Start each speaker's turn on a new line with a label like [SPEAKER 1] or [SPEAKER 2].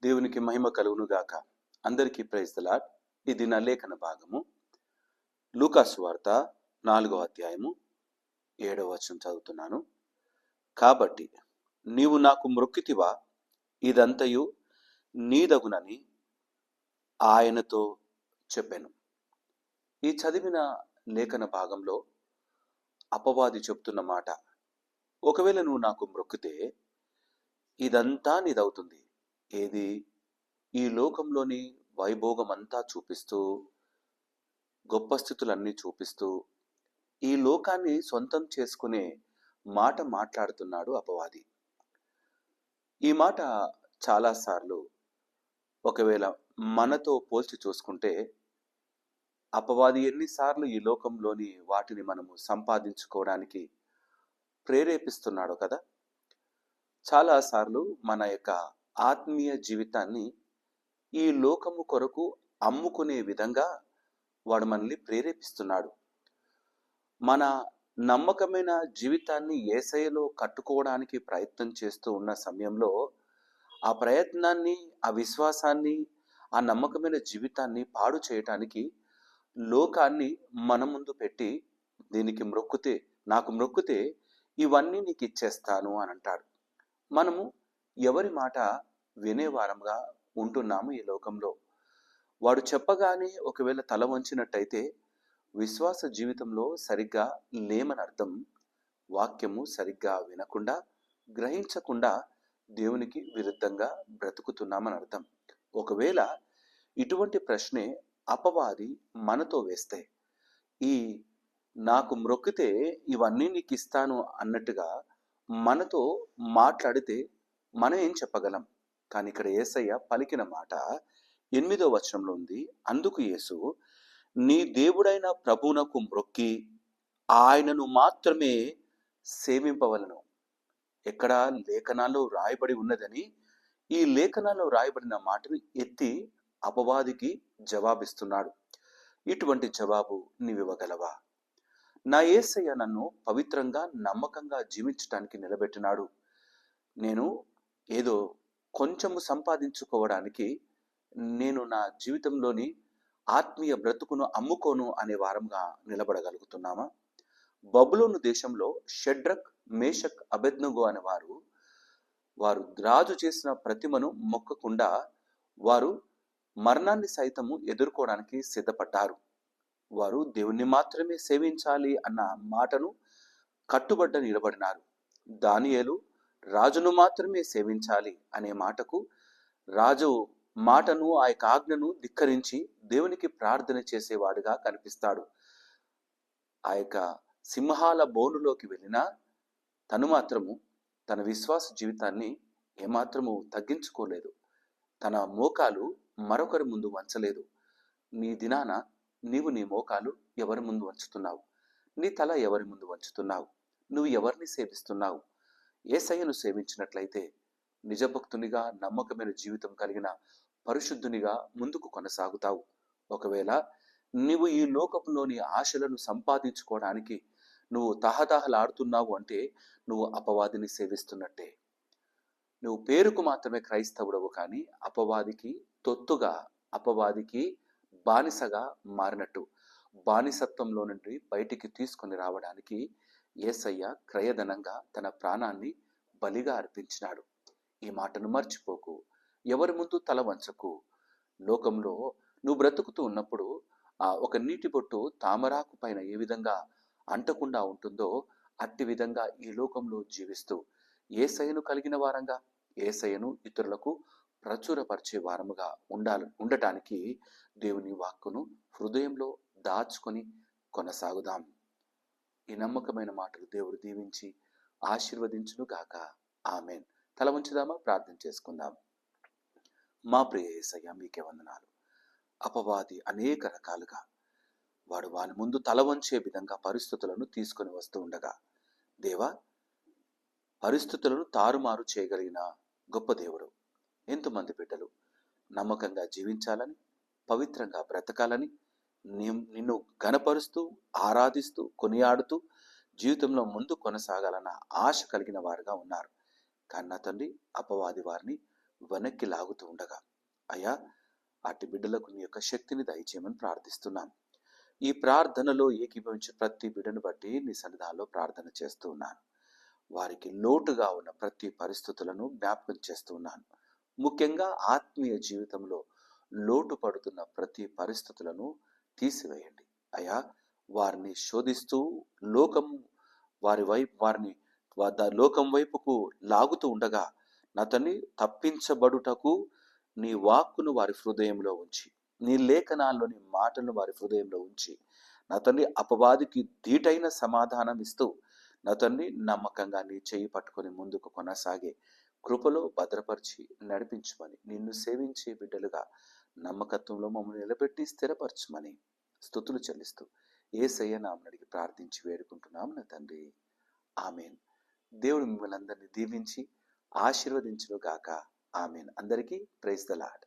[SPEAKER 1] దేవునికి మహిమ కలుగును గాక. అందరికీ ప్రైజ్ ది లార్డ్. ఇది నా లేఖన భాగము. లూకాసు వార్త 4వ అధ్యాయము 7వ వచనం చదువుతున్నాను. కాబట్టి నీవు నాకు మ్రొక్కితివా, ఇదంతయు నీదగునని ఆయనతో చెప్పెను. ఈ చదివిన లేఖన భాగంలో అపవాది చెప్తున్న మాట, ఒకవేళ నువ్వు నాకు మ్రొక్కితే ఇదంతా నీదవుతుంది. ఏది? ఈ లోకంలోని వైభోగం అంతా చూపిస్తూ, గొప్ప స్థితులన్నీ చూపిస్తూ, ఈ లోకాన్ని సొంతం చేసుకునే మాట మాట్లాడుతున్నాడు అపవాది. ఈ మాట చాలాసార్లు ఒకవేళ మనతో పోల్చి చూసుకుంటే, అపవాది ఎన్నిసార్లు ఈ లోకంలోని వాటిని మనము సంపాదించుకోవడానికి ప్రేరేపిస్తున్నాడో కదా. చాలాసార్లు మన యొక్క ఆత్మీయ జీవితాన్ని ఈ లోకము కొరకు అమ్ముకునే విధంగా వాడు మనల్ని ప్రేరేపిస్తున్నాడు. మన నమ్మకమైన జీవితాన్ని యేసయ్యలో కట్టుకోవడానికి ప్రయత్నం చేస్తూ ఉన్న సమయంలో ఆ ప్రయత్నాన్ని, ఆ విశ్వాసాన్ని, ఆ నమ్మకమైన జీవితాన్ని పాడు చేయటానికి లోకాన్ని మన ముందు పెట్టి, దీనికి మ్రొక్కితే, నాకు మ్రొక్కితే ఇవన్నీ నీకు ఇచ్చేస్తాను అని అంటాడు. మనము ఎవరి మాట వినేవారంగా ఉంటున్నాము ఈ లోకంలో. వాడు చెప్పగానే ఒకవేళ తల వంచినట్టయితే విశ్వాస జీవితంలో సరిగ్గా లేమని అర్థం. వాక్యము సరిగ్గా వినకుండా, గ్రహించకుండా దేవునికి విరుద్ధంగా బ్రతుకుతున్నామని అర్థం. ఒకవేళ ఇటువంటి ప్రశ్నే అపవాది మనతో వేస్తే, ఈ నాకు మ్రొక్కితే ఇవన్నీ నీకు ఇస్తాను అన్నట్టుగా మనతో మాట్లాడితే మనం ఏం చెప్పగలం? కానీ ఇక్కడ యేసయ్య పలికిన మాట 8వ వచనంలో ఉంది. అందుకు యేసు, నీ దేవుడైన ప్రభువునకు మ్రొక్కి ఆయనను మాత్రమే సేవింపవలను. ఎక్కడ లేఖనాల్లో రాయబడి ఉన్నదని ఈ లేఖనాల్లో రాయబడిన మాటను ఎత్తి అపవాదికి జవాబిస్తున్నాడు. ఇటువంటి జవాబు నీవివ్వగలవా? నా యేసయ్య నన్ను పవిత్రంగా, నమ్మకంగా జీవించడానికి నిలబెట్టినాడు. నేను ఏదో కొంచెము సంపాదించుకోవడానికి నేను నా జీవితంలోని ఆత్మీయ బ్రతుకును అమ్ముకోను అనే వారంగా నిలబడగలుగుతున్నామా? బబులోను దేశంలో షడ్రక్, మేషక్, అబేద్నెగో అనే వారు రాజు చేసిన ప్రతిమను మొక్కకుండా వారు మరణాన్ని సైతము ఎదుర్కోవడానికి సిద్ధపడ్డారు. వారు దేవుణ్ణి మాత్రమే సేవించాలి అన్న మాటను కట్టుబడ్డ నిలబడినారు. దానియేలు రాజును మాత్రమే సేవించాలి అనే మాటకు, రాజు మాటను, ఆ యొక్క ఆజ్ఞను ధిక్కరించి దేవునికి ప్రార్థన చేసేవాడుగా కనిపిస్తాడు. ఆ యొక్క సింహాల బోనులోకి వెళ్ళినా తను మాత్రము తన విశ్వాస జీవితాన్ని ఏమాత్రము తగ్గించుకోలేదు. తన మోకాలు మరొకరి ముందు వంచలేదు. నీ దినాన నీవు నీ మోకాలు ఎవరి ముందు వంచుతున్నావు? నీ తల ఎవరి ముందు వంచుతున్నావు? నువ్వు ఎవరిని సేవిస్తున్నావు? యేసయ్యను సేవించినట్లయితే నిజభక్తునిగా, నమ్మకమైన జీవితం కలిగిన పరిశుద్ధునిగా ముందుకు కొనసాగుతావు. ఒకవేళ నీవు ఈ లోకంలోని ఆశలను సంపాదించుకోవడానికి నువ్వు తహతహలాడుతున్నావు అంటే నువ్వు అపవాదిని సేవిస్తున్నట్టే. నువ్వు పేరుకు మాత్రమే క్రైస్తవుడవు, కానీ అపవాదికి తొత్తుగా, అపవాదికి బానిసగా మారినట్టు. బానిసత్వంలో నుండి బయటికి తీసుకొని రావడానికి యేసయ్య క్రయధనంగా తన ప్రాణాన్ని బలిగా అర్పించినాడు. ఈ మాటను మర్చిపోకు. ఎవరి ముందు తల వంచకు. లోకంలో నువ్వు బ్రతుకుతూ ఉన్నప్పుడు ఒక నీటి బొట్టు తామరాకు పైన ఏ విధంగా అంటకుండా ఉంటుందో అట్టి విధంగా ఈ లోకంలో జీవిస్తూ యేసయ్యను కలిగిన వారంగా, యేసయ్యను ఇతరులకు ప్రచురపరిచే వారముగా ఉండటానికి దేవుని వాక్కును హృదయంలో దాచుకొని కొనసాగుదాం. ఈ నమ్మకమైన మాటలు దేవుడు దీవించి ఆశీర్వదించును గాక. ఆమెన్. తల ఉంచుదామా? ప్రార్థన చేసుకుందాం. మా ప్రియ యేసయ్య, మీకే వందనాలు. అపవాది అనేక రకాలుగా వాని ముందు తల వంచే విధంగా పరిస్థితులను తీసుకొని వస్తూ ఉండగా, దేవా, పరిస్థితులను తారుమారు చేయగలిగిన గొప్ప దేవుడు. ఎంతమంది బిడ్డలు నమ్మకంగా జీవించాలని, పవిత్రంగా బ్రతకాలని, నిన్ను ఘనపరుస్తూ, ఆరాధిస్తూ, కొనియాడుతూ జీవితంలో ముందు కొనసాగాలన్న ఆశ కలిగిన వారుగా ఉన్నారు. కానీ నా తండ్రి, అపవాది వారిని వెనక్కి లాగుతూ ఉండగా, అయ్యా అటు బిడ్డలకు నీ యొక్క శక్తిని దయచేయమని ప్రార్థిస్తున్నాం. ఈ ప్రార్థనలో ఏకీభవించే ప్రతి బిడ్డను బట్టి నీ సన్నిధానంలో ప్రార్థన చేస్తూ ఉన్నాను. వారికి లోటుగా ఉన్న ప్రతి పరిస్థితులను జ్ఞాపకం చేస్తూ ఉన్నాను. ముఖ్యంగా ఆత్మీయ జీవితంలో లోటు పడుతున్న ప్రతి పరిస్థితులను తీసివేయండి అయ్యా. వారిని శోధిస్తూ వారిని లోకం వైపుకు లాగుతూ ఉండగా, నా తండ్రి తప్పించబడుటకు నీ వాక్కును వారి హృదయంలో ఉంచి, నీ లేఖనాల్లోని మాటలను వారి హృదయంలో ఉంచి, నా తండ్రి అపవాదికి ధీటైన సమాధానం ఇస్తూ, నా తండ్రి నమ్మకంగా నీ చేయి పట్టుకొని ముందుకు కొనసాగే కృపలో భద్రపరిచి నడిపించమని, నిన్ను సేవించే బిడ్డలుగా నమ్మకత్వంలో మమ్మల్ని నిలబెట్టి స్థిరపరచమని స్తుతులు చెల్లిస్తూ యేసయ్య నామమున అడిగి ప్రార్థించి వేడుకుంటున్నాం నా తండ్రి, ఆమేన్. దేవుడు మిమ్మల్ని అందరినీ దీవించి ఆశీర్వదించును గాక. ఆమేన్. అందరికీ ప్రైజ్ ద లార్డ్.